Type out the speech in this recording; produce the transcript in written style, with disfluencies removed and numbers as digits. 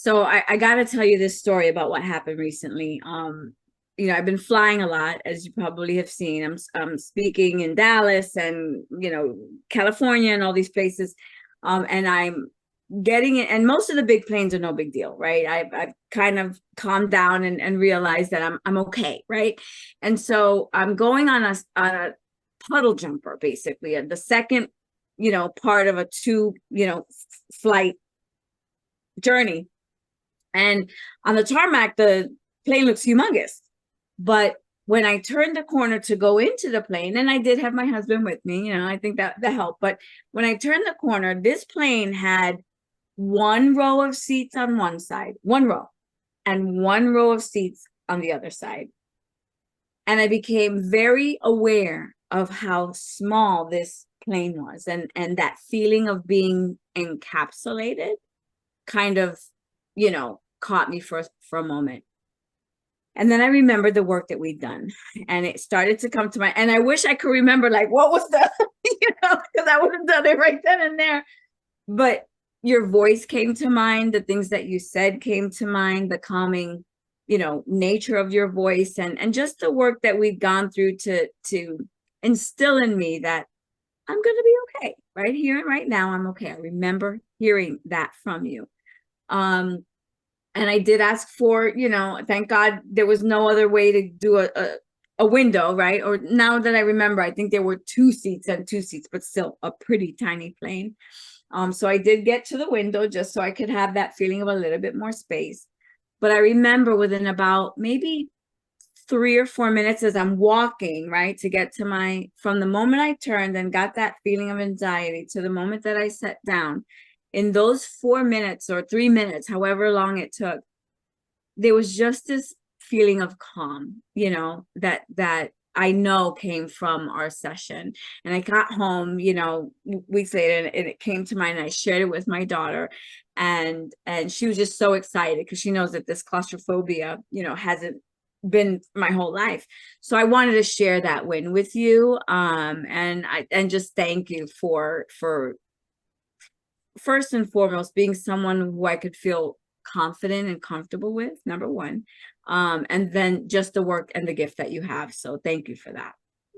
So I got to tell you this story about what happened recently. I've been flying a lot, as you probably have seen. I'm speaking in Dallas and, California and all these places. And I'm getting it. And most of the big planes are no big deal, right? I've kind of calmed down and realized that I'm okay, right? And so I'm going on a puddle jumper, basically, and the second, part of a two, flight journey. And on the tarmac, the plane looks humongous. But when I turned the corner to go into the plane, and I did have my husband with me, I think that helped. But when I turned the corner, this plane had one row of seats on one side, one row, and one row of seats on the other side. And I became very aware of how small this plane was, and that feeling of being encapsulated kind of, caught me for a moment. And then I remembered the work that we'd done, and it started to come to my, and I wish I could remember like what was the, because I would have done it right then and there. But your voice came to mind, the things that you said came to mind, the calming, nature of your voice, and just the work that we've gone through to instill in me that I'm going to be okay right here and right now. I'm okay. I remember hearing that from you. And I did ask for, thank God there was no other way to do a window, right? Or now that I remember, I think there were two seats, but still a pretty tiny plane. So I did get to the window just so I could have that feeling of a little bit more space. But I remember within about maybe 3 or 4 minutes as I'm walking, right, to get to from the moment I turned and got that feeling of anxiety to the moment that I sat down, in those 4 minutes or 3 minutes, however long it took, there was just this feeling of calm, that I know came from our session. And I got home, weeks later, and it came to mind, and I shared it with my daughter. And she was just so excited because she knows that this claustrophobia, hasn't been my whole life. So I wanted to share that win with you. And just thank you for first and foremost being someone who I could feel confident and comfortable with, number one. And then just the work and the gift that you have. So thank you for that.